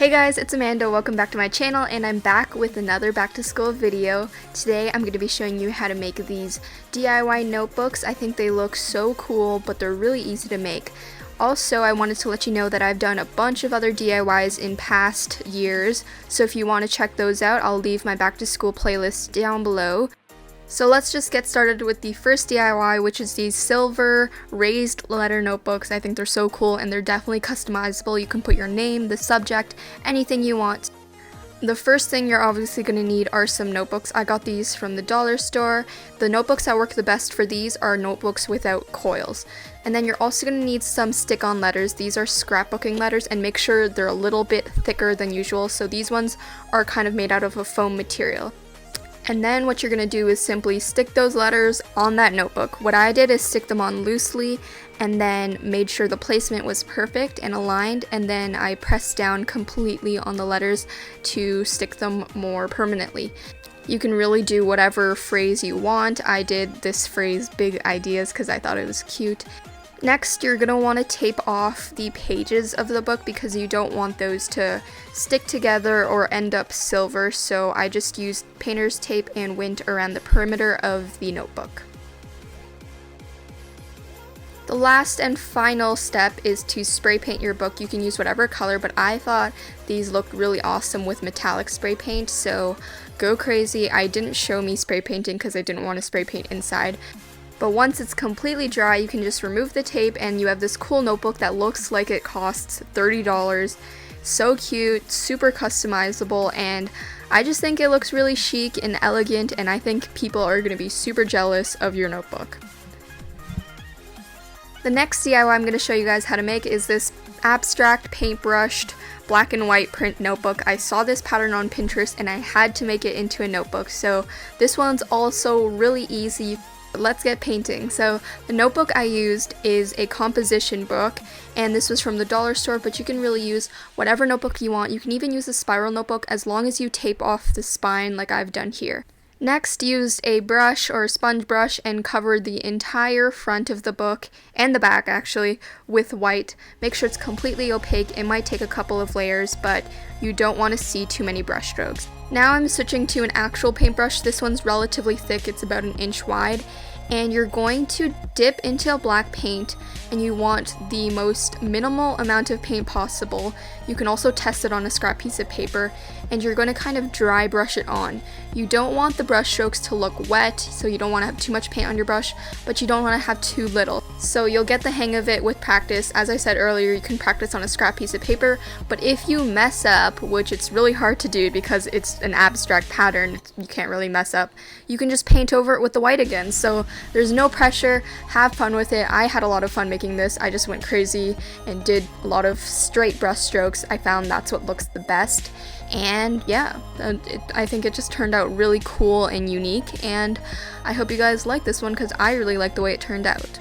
Hey guys, it's Amanda. Welcome back to my channel, and I'm back with another back to school video. Today I'm going to be showing you how to make these DIY notebooks. I think they look so cool, but they're really easy to make. Also, I wanted to let you know that I've done a bunch of other DIYs in past years, so if you want to check those out, I'll leave my back to school playlist down below. So let's just get started with the first DIY, which is these silver raised letter notebooks. I think they're so cool and they're definitely customizable. You can put your name, the subject, anything you want. The first thing you're obviously going to need are some notebooks. I got these from the dollar store. The notebooks that work the best for these are notebooks without coils. And then you're also going to need some stick-on letters. These are scrapbooking letters, and make sure they're a little bit thicker than usual. So these ones are kind of made out of a foam material. And then what you're going to do is simply stick those letters on that notebook. What I did is stick them on loosely and then made sure the placement was perfect and aligned, and then I pressed down completely on the letters to stick them more permanently. You can really do whatever phrase you want. I did this phrase, big ideas, because I thought it was cute. Next, you're going to want to tape off the pages of the book because you don't want those to stick together or end up silver, so I just used painter's tape and went around the perimeter of the notebook. The last and final step is to spray paint your book. You can use whatever color, but I thought these looked really awesome with metallic spray paint, so go crazy. I didn't show me spray painting because I didn't want to spray paint inside. But once it's completely dry, you can just remove the tape and you have this cool notebook that looks like it costs $30. So cute, super customizable, and I just think it looks really chic and elegant, and I think people are going to be super jealous of your notebook. The next DIY I'm going to show you guys how to make is this abstract paintbrushed black and white print notebook. I saw this pattern on Pinterest and I had to make it into a notebook, so this one's also really easy. Let's get painting. So the notebook I used is a composition book, and this was from the dollar store, but you can really use whatever notebook you want. You can even use a spiral notebook as long as you tape off the spine like I've done here. Next, used a brush or a sponge brush and covered the entire front of the book, and the back actually, with white. Make sure it's completely opaque. It might take a couple of layers, but you don't want to see too many brush strokes. Now I'm switching to an actual paintbrush. This one's relatively thick, it's about 1 inch wide. And you're going to dip into a black paint, and you want the most minimal amount of paint possible. You can also test it on a scrap piece of paper, and you're going to kind of dry brush it on. You don't want the brush strokes to look wet, so you don't want to have too much paint on your brush, but you don't want to have too little. So you'll get the hang of it with practice. As I said earlier, you can practice on a scrap piece of paper, but if you mess up, which it's really hard to do because it's an abstract pattern, you can't really mess up, you can just paint over it with the white again. So there's no pressure, have fun with it. I had a lot of fun making this. I just went crazy and did a lot of straight brush strokes. I found that's what looks the best. And yeah, I think it just turned out really cool and unique, and I hope you guys like this one because I really like the way it turned out.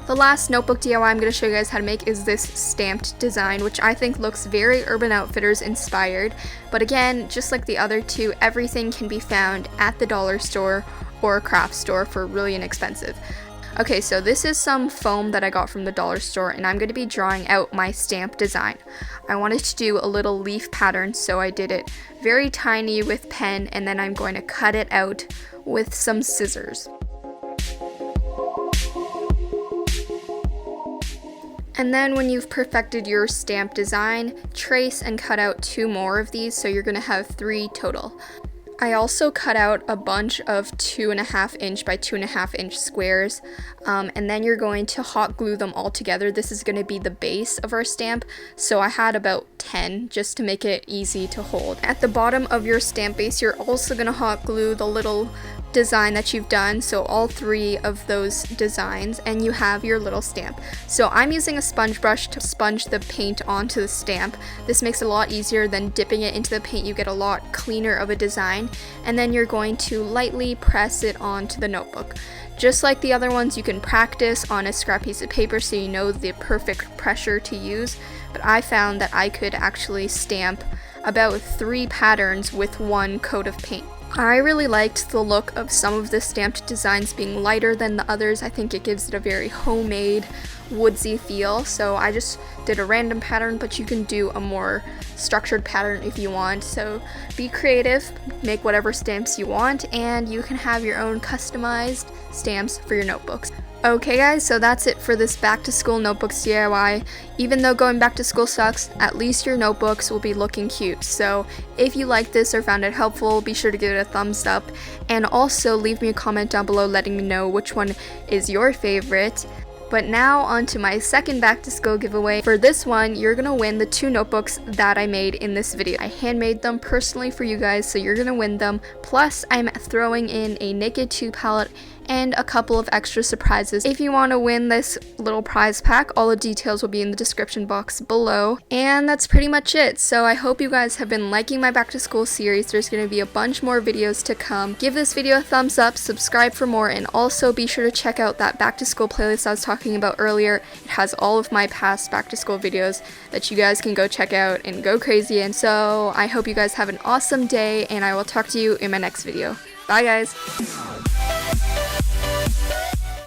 The last notebook DIY I'm going to show you guys how to make is this stamped design, which I think looks very Urban Outfitters inspired, but again, just like the other two, everything can be found at the dollar store or a craft store for really inexpensive. Okay, so this is some foam that I got from the dollar store, and I'm going to be drawing out my stamp design. I wanted to do a little leaf pattern, so I did it very tiny with pen, and then I'm going to cut it out with some scissors. And then when you've perfected your stamp design, trace and cut out 2 more of these, so you're going to have 3 total. I also cut out a bunch of 2.5 inch by 2.5 inch squares, and then you're going to hot glue them all together. This is going to be the base of our stamp, so I had about 10 just to make it easy to hold. At the bottom of your stamp base, you're also going to hot glue the little design that you've done, so all 3 of those designs, and you have your little stamp. So I'm using a sponge brush to sponge the paint onto the stamp. This makes it a lot easier than dipping it into the paint. You get a lot cleaner of a design, and then you're going to lightly press it onto the notebook. Just like the other ones, you can practice on a scrap piece of paper so you know the perfect pressure to use, but I found that I could actually stamp about 3 patterns with 1 coat of paint. I really liked the look of some of the stamped designs being lighter than the others. I think it gives it a very homemade, woodsy feel. So I just did a random pattern, but you can do a more structured pattern if you want. So be creative, make whatever stamps you want, and you can have your own customized stamps for your notebooks. Okay guys, so that's it for this back to school notebooks DIY. Even though going back to school sucks, at least your notebooks will be looking cute. So if you liked this or found it helpful, be sure to give it a thumbs up, and also leave me a comment down below letting me know which one is your favorite. But now on to my second back to school giveaway. For this one, you're gonna win the 2 notebooks that I made in this video. I handmade them personally for you guys, so you're gonna win them. Plus, I'm throwing in a Naked 2 palette and a couple of extra surprises. If you want to win this little prize pack, all the details will be in the description box below. And that's pretty much it. So I hope you guys have been liking my back to school series. There's going to be a bunch more videos to come. Give this video a thumbs up, subscribe for more, and also be sure to check out that back to school playlist I was talking about earlier. It has all of my past back to school videos that you guys can go check out and go crazy in. So I hope you guys have an awesome day, and I will talk to you in my next video. Bye guys!